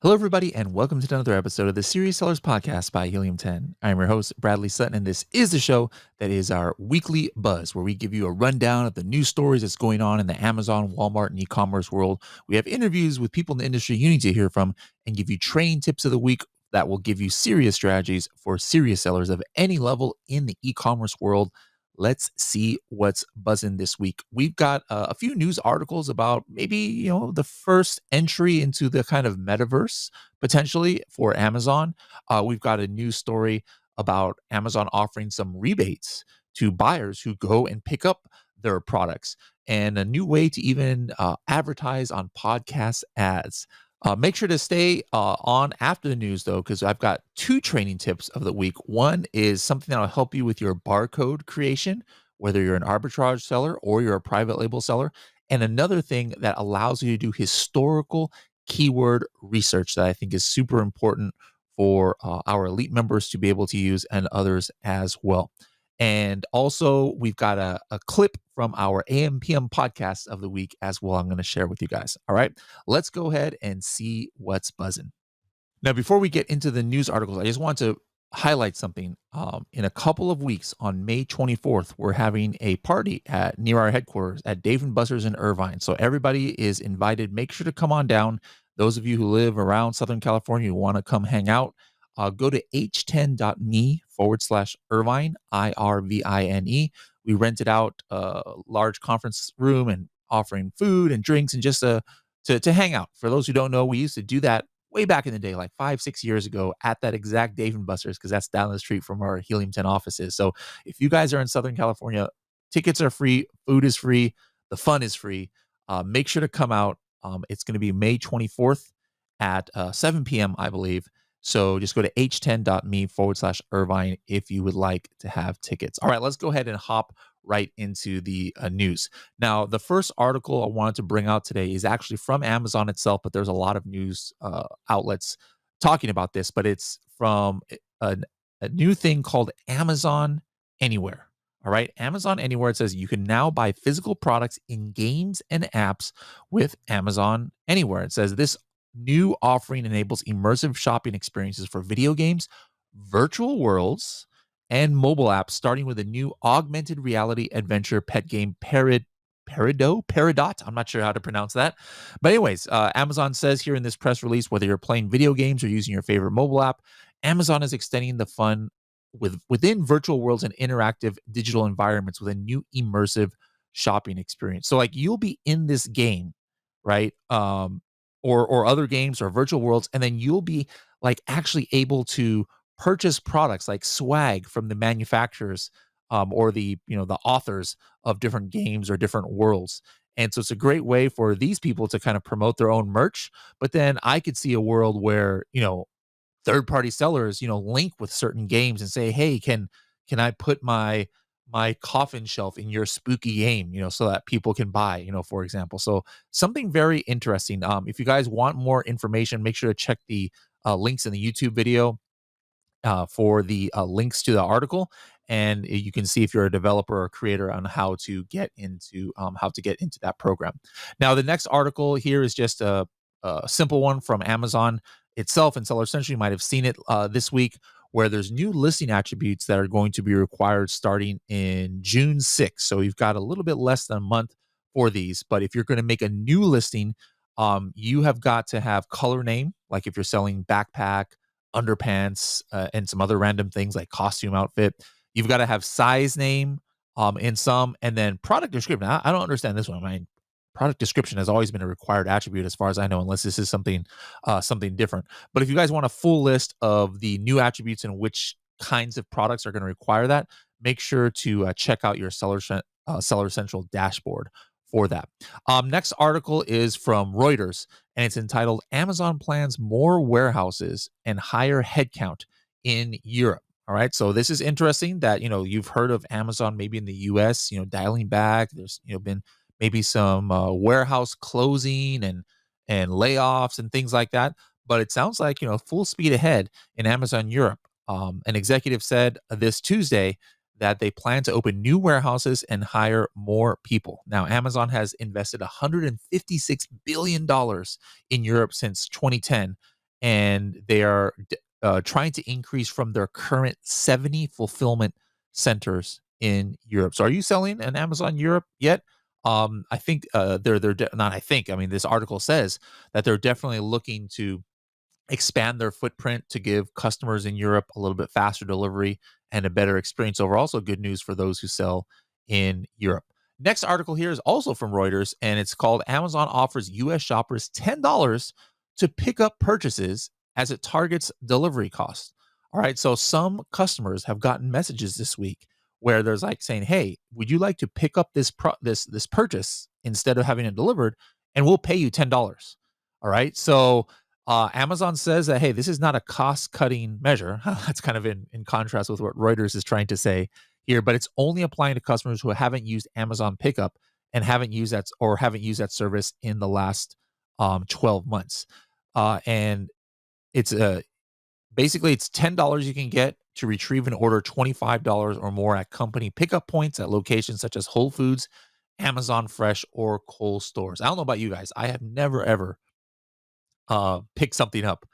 Hello, everybody, and welcome to another episode of the Serious Sellers Podcast by Helium 10. I'm your host, Bradley Sutton, and this is the show that is our weekly buzz, where we give you a rundown of the news stories that's going on in the Amazon, Walmart, and e-commerce world. We have interviews with people in the industry you need to hear from and give you training tips of the week that will give you serious strategies for serious sellers of any level in the e-commerce world. Let's see what's buzzing this week. We've got a few news articles about maybe, the first entry into the kind of metaverse potentially for Amazon. We've got a news story about Amazon offering some rebates to buyers who go and pick up their products, and a new way to even advertise on podcast ads. Make sure to stay on after the news, though, because I've got two training tips of the week. One is something that will help you with your barcode creation, whether you're an arbitrage seller or you're a private label seller. And another thing that allows you to do historical keyword research that I think is super important for our elite members to be able to use and others as well. And also, we've got a clip from our AM/PM podcast of the week as well. I'm going to share with you guys. All right, let's go ahead and see what's buzzing. Now, before we get into the news articles, I just want to highlight something. In a couple of weeks, on May 24th, we're having a party at near our headquarters at Dave and Buster's in Irvine. So everybody is invited. Make sure to come on down. Those of you who live around Southern California who want to come hang out, go to h10.me/Irvine, IRVINE. We rented out a large conference room and offering food and drinks and just to hang out. For those who don't know, we used to do that way back in the day, like 5, 6 years ago, at that exact Dave and Buster's, because that's down the street from our Helium 10 offices. So if you guys are in Southern California, tickets are free, food is free, the fun is free. Make sure to come out. It's going to be May 24th at 7 p.m., I believe. So just go to h10.me/Irvine if you would like to have tickets. All right, let's go ahead and hop right into the news. Now, the first article I wanted to bring out today is actually from Amazon itself, but there's a lot of news outlets talking about this, but it's from a new thing called Amazon Anywhere. All right, Amazon Anywhere. It says you can now buy physical products in games and apps with Amazon Anywhere. It says this new offering enables immersive shopping experiences for video games, virtual worlds, and mobile apps, starting with a new augmented reality adventure pet game, Peridot. I'm not sure how to pronounce that. But anyways, Amazon says here in this press release, whether you're playing video games or using your favorite mobile app, Amazon is extending the fun within virtual worlds and interactive digital environments with a new immersive shopping experience. So like you'll be in this game, right? Or other games or virtual worlds, and then you'll be like actually able to purchase products like swag from the manufacturers, or the authors of different games or different worlds. And so it's a great way for these people to kind of promote their own merch. But then I could see a world where third party sellers link with certain games and say, hey, can I put my coffin shelf in your spooky game, so that people can buy, for example. So something very interesting. If you guys want more information, make sure to check the links in the YouTube video for the links to the article, and you can see if you're a developer or creator on how to get into that program. Now, the next article here is just a simple one from Amazon itself, and Seller Central. You might have seen it this week, where there's new listing attributes that are going to be required starting in June 6th. So you've got a little bit less than a month for these. But if you're going to make a new listing, you have got to have color name, like if you're selling backpack, underpants, and some other random things like costume outfit. You've got to have size name in some, and then product description. I don't understand this one. I mean, product description has always been a required attribute as far as I know, unless this is something different. But if you guys want a full list of the new attributes and which kinds of products are going to require that, make sure to check out your Seller Central dashboard for that. Next article is from Reuters, and it's entitled Amazon Plans More Warehouses and Higher Headcount in Europe. All right. So this is interesting that, you've heard of Amazon maybe in the US, dialing back. There's, been maybe some warehouse closing and layoffs and things like that. But it sounds like, full speed ahead in Amazon Europe. An executive said this Tuesday that they plan to open new warehouses and hire more people. Now, Amazon has invested $156 billion in Europe since 2010. and they are trying to increase from their current 70 fulfillment centers in Europe. So, are you selling an Amazon Europe yet? I think not. I think. I mean, this article says that they're definitely looking to expand their footprint to give customers in Europe a little bit faster delivery and a better experience overall. Also, good news for those who sell in Europe. Next article here is also from Reuters, and it's called Amazon offers US shoppers $10 to pick up purchases as it targets delivery costs. All right, so some customers have gotten messages this week where there's like saying, "Hey, would you like to pick up this purchase instead of having it delivered, and we'll pay you $10." All right, so Amazon says that, hey, this is not a cost cutting measure. That's kind of in contrast with what Reuters is trying to say here, but it's only applying to customers who haven't used Amazon Pickup and haven't used that service in the last 12 months. And it's basically it's $10 you can get to retrieve and order $25 or more at company pickup points at locations such as Whole Foods, Amazon Fresh, or Kohl's stores. I don't know about you guys. I have never ever pick something up.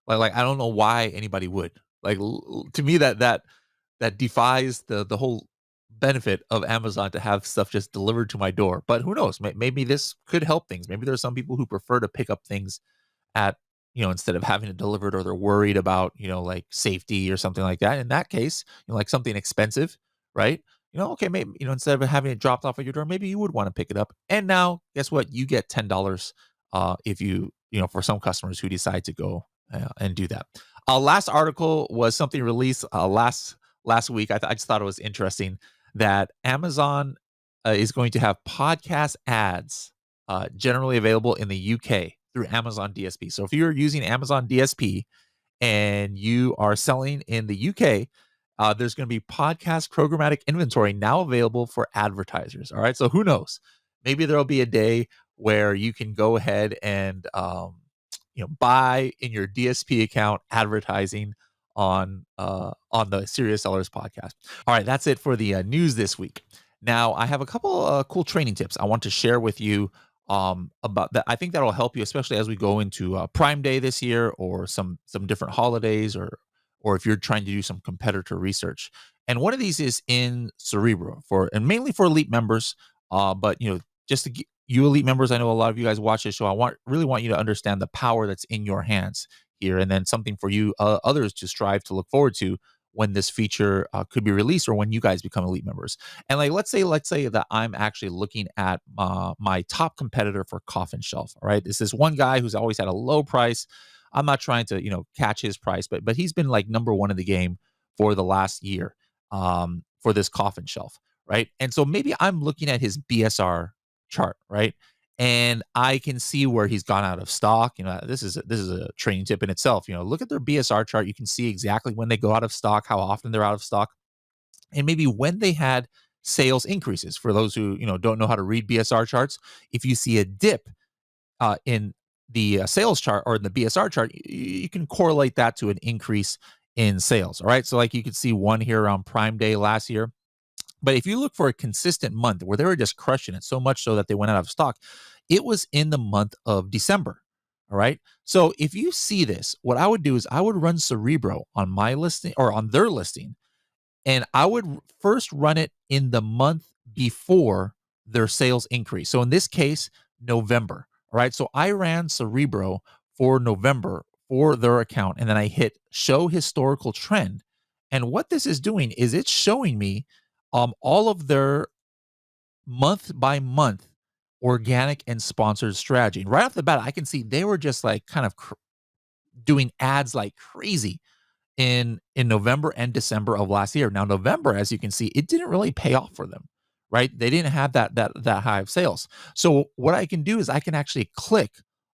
Like I don't know why anybody would. To me that defies the whole benefit of Amazon to have stuff just delivered to my door. But who knows? Maybe this could help things. Maybe there's some people who prefer to pick up things at instead of having it delivered, or they're worried about like safety or something like that. In that case, like something expensive, right? Okay, maybe instead of having it dropped off at your door, maybe you would want to pick it up. And now, guess what? You get $10 if for some customers who decide to go and do that. Last article was something released last week. I just thought it was interesting that Amazon is going to have podcast ads generally available in the UK through Amazon DSP. So if you're using Amazon DSP and you are selling in the UK, there's going to be podcast programmatic inventory now available for advertisers. All right. So who knows? Maybe there'll be a day where you can go ahead and buy in your DSP account advertising on the Serious Sellers podcast. All right, that's it for the news this week. Now, I have a couple cool training tips I want to share with you about that. I think that'll help you, especially as we go into Prime Day this year, or some different holidays, or if you're trying to do some competitor research. And one of these is in Cerebro and mainly for elite members. But just to you elite members, I know a lot of you guys watch this show. I really want you to understand the power that's in your hands here, and then something for you others to strive to look forward to when this feature could be released, or when you guys become elite members. And like, let's say that I'm actually looking at my top competitor for Coffin Shelf. All right, this is one guy who's always had a low price. I'm not trying to catch his price, but he's been like number one in the game for the last year for this Coffin Shelf, right? And so maybe I'm looking at his BSR chart, right? And I can see where he's gone out of stock. This is a training tip in itself. Look at their BSR chart. You can see exactly when they go out of stock, how often they're out of stock, and maybe when they had sales increases. For those who don't know how to read BSR charts, if you see a dip in the sales chart or in the BSR chart, you can correlate that to an increase in sales. All right, so like you could see one here around Prime Day last year. But if you look for a consistent month where they were just crushing it, so much so that they went out of stock, it was in the month of December. All right. So if you see this, what I would do is I would run Cerebro on my listing or on their listing, and I would first run it in the month before their sales increase. So in this case, November. All right. So I ran Cerebro for November for their account, and then I hit show historical trend. And what this is doing is it's showing me all of their month by month organic and sponsored strategy. And right off the bat, I can see they were just like kind of doing ads like crazy in November and December of last year. Now, November, as you can see, it didn't really pay off for them, right? They didn't have that high of sales. So what I can do is I can actually click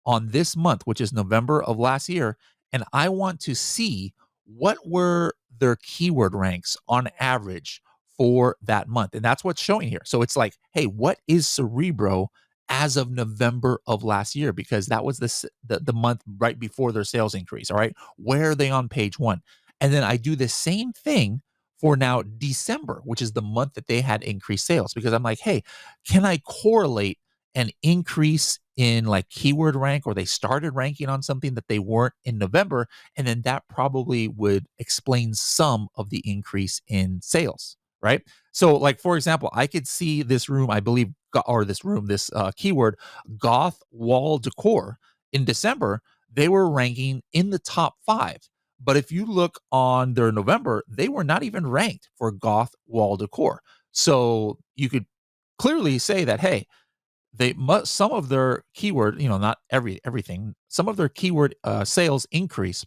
on this month, which is November of last year, and I want to see what were their keyword ranks on average for that month. And that's what's showing here. So it's like, hey, what is Cerebro as of November of last year? Because that was the month right before their sales increase. All right. Where are they on page one? And then I do the same thing for now December, which is the month that they had increased sales, because I'm like, hey, can I correlate an increase in like keyword rank, or they started ranking on something that they weren't in November, and then that probably would explain some of the increase in sales, right? So, like for example, I could see this room, I believe, this keyword, goth wall decor, in December, they were ranking in the top 5. But if you look on their November, they were not even ranked for goth wall decor. So you could clearly say that, hey, they must, some of their keyword, not everything, some of their keyword sales increase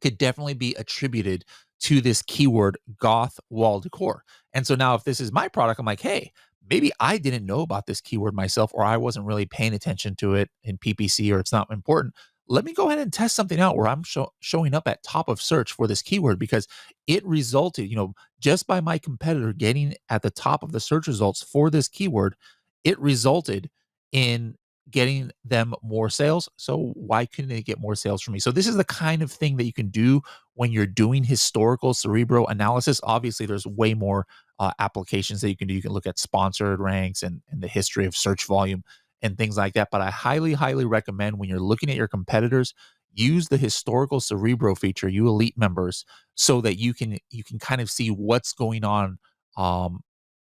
could definitely be attributed to this keyword goth wall decor. And so now if this is my product, I'm like, hey, maybe I didn't know about this keyword myself, or I wasn't really paying attention to it in PPC, or it's not important. Let me go ahead and test something out where I'm showing up at top of search for this keyword, because it resulted, just by my competitor getting at the top of the search results for this keyword, it resulted in getting them more sales. So why couldn't they get more sales from me? So this is the kind of thing that you can do when you're doing historical Cerebro analysis. Obviously, there's way more applications that you can do. You can look at sponsored ranks and the history of search volume and things like that. But I highly, highly recommend, when you're looking at your competitors, use the historical Cerebro feature, you elite members, so that you can kind of see what's going on.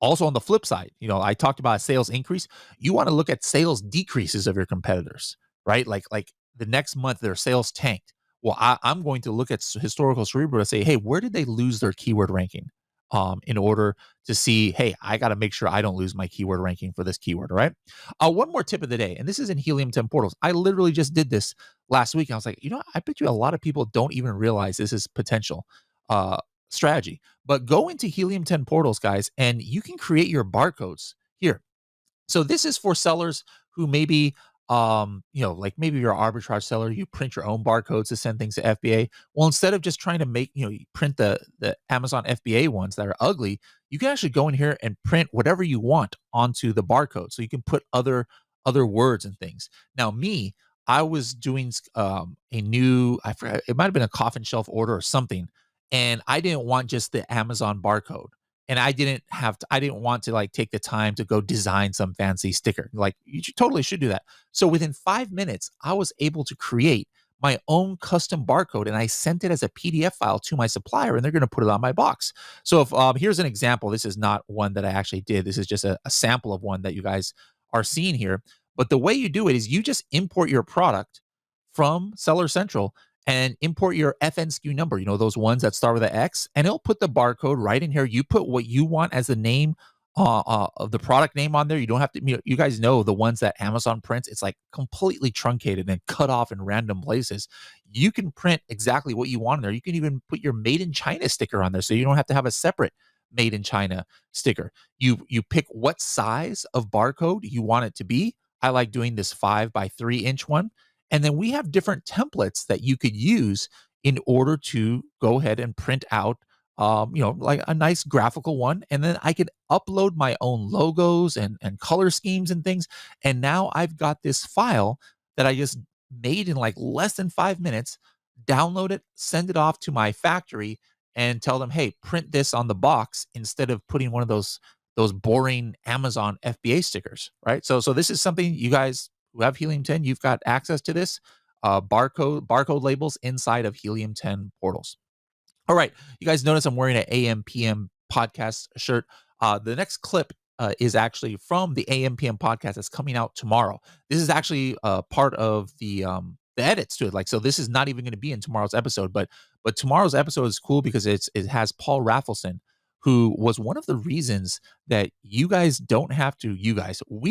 Also on the flip side, I talked about a sales increase. You want to look at sales decreases of your competitors, right? Like the next month their sales tanked. Well, I'm going to look at historical Cerebro to say, hey, where did they lose their keyword ranking? In order to see, hey, I got to make sure I don't lose my keyword ranking for this keyword, all right? One more tip of the day, and this is in Helium 10 portals. I literally just did this last week. I was like, I bet you a lot of people don't even realize this is potential strategy. But go into Helium 10 portals, guys, and you can create your barcodes here. So this is for sellers who maybe, like maybe you're an arbitrage seller, you print your own barcodes to send things to FBA. Well, instead of just trying to make, you print the Amazon FBA ones that are ugly, you can actually go in here and print whatever you want onto the barcode. So you can put other words and things. Now, I was doing a new, I forgot, it might have been a coffin shelf order or something, and I didn't want just the Amazon barcode. And I didn't want to like take the time to go design some fancy sticker. Like, totally should do that. So within 5 minutes, I was able to create my own custom barcode, and I sent it as a PDF file to my supplier, and they're going to put it on my box. So if here's an example. This is not one that I actually did. This is just a sample of one that you guys are seeing here. But the way you do it is you just import your product from Seller Central and import your FN SKU number, those ones that start with an X, and it'll put the barcode right in here. You put what you want as the name of the product name on there. You don't have to, you guys know the ones that Amazon prints, it's like completely truncated and cut off in random places. You can print exactly what you want in there. You can even put your Made in China sticker on there, so you don't have to have a separate Made in China sticker. You pick what size of barcode you want it to be. I like doing this 5 by 3 inch one. And then we have different templates that you could use in order to go ahead and print out, like a nice graphical one. And then I could upload my own logos and color schemes and things. And now I've got this file that I just made in like less than 5 minutes, download it, send it off to my factory, and tell them, hey, print this on the box instead of putting one of those boring Amazon FBA stickers, right? So this is something you guys who have Helium 10, you've got access to this barcode labels inside of Helium 10 portals. All right, you guys notice I'm wearing an AM PM podcast shirt. The next clip is actually from the AM PM podcast that's coming out tomorrow. This is actually part of the edits to it. Like, so this is not even going to be in tomorrow's episode, but tomorrow's episode is cool because it has Paul Raffleson, who was one of the reasons that we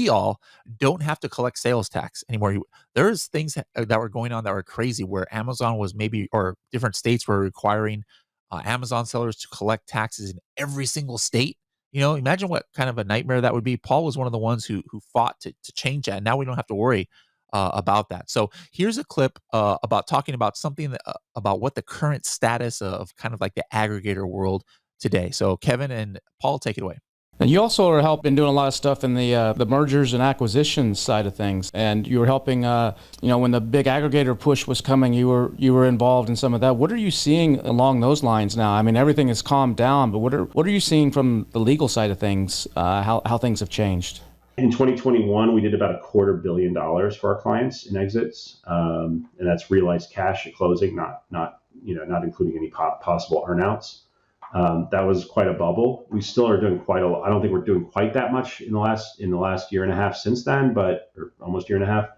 all don't have to collect sales tax anymore. There's things that were going on that were crazy, where Amazon was or different states were requiring Amazon sellers to collect taxes in every single state. Imagine what kind of a nightmare that would be. Paul was one of the ones who fought to change that. And now we don't have to worry about that. So here's a clip about talking about something about what the current status of kind of like the aggregator world today. So Kevin and Paul, take it away. And you also are helping doing a lot of stuff in the mergers and acquisitions side of things. And you were helping, when the big aggregator push was coming, you were involved in some of that. What are you seeing along those lines now? I mean, everything has calmed down, but what are you seeing from the legal side of things? How things have changed? In 2021, we did about $250 million for our clients in exits, and that's realized cash at closing, not including any possible earnouts. That was quite a bubble. We still are doing quite a lot. I don't think we're doing quite that much in the last year and a half since then, or almost year and a half.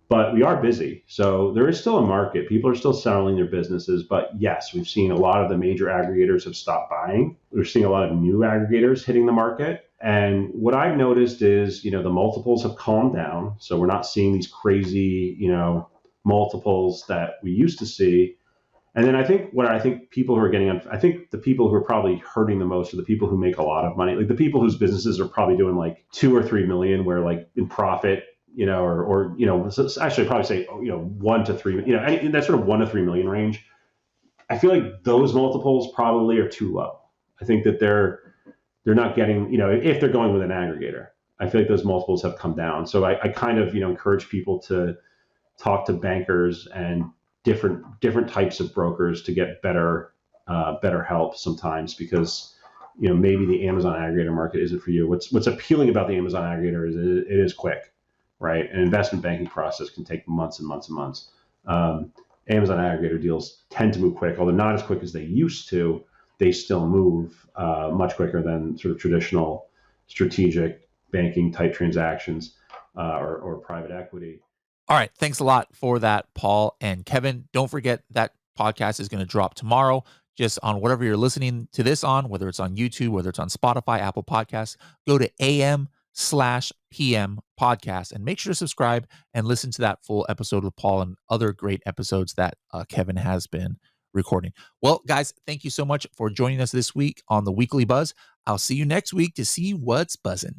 But we are busy, so there is still a market. People are still selling their businesses. But yes, we've seen a lot of the major aggregators have stopped buying. We're seeing a lot of new aggregators hitting the market. And what I've noticed is, the multiples have calmed down. So we're not seeing these crazy, multiples that we used to see. And then I think people who are I think the people who are probably hurting the most are the people who make a lot of money, like the people whose businesses are probably doing like 2 or 3 million, where like in profit, so actually I'd probably say, 1 to 3, in that sort of 1 to 3 million range. I feel like those multiples probably are too low. I think that they're not getting, if they're going with an aggregator, I feel like those multiples have come down. So I kind of, encourage people to talk to bankers and different types of brokers to get better help sometimes, because maybe the Amazon aggregator market isn't for you. What's appealing about the Amazon aggregator is it is quick, right? An investment banking process can take months and months and months. Amazon aggregator deals tend to move quick, although not as quick as they used to. They still move much quicker than sort of traditional strategic banking type transactions or private equity. All right. Thanks a lot for that, Paul and Kevin. Don't forget that podcast is going to drop tomorrow, just on whatever you're listening to this on, whether it's on YouTube, whether it's on Spotify, Apple Podcasts. Go to AM/PM podcast and make sure to subscribe and listen to that full episode with Paul and other great episodes that Kevin has been recording. Well, guys, thank you so much for joining us this week on the Weekly Buzz. I'll see you next week to see what's buzzing.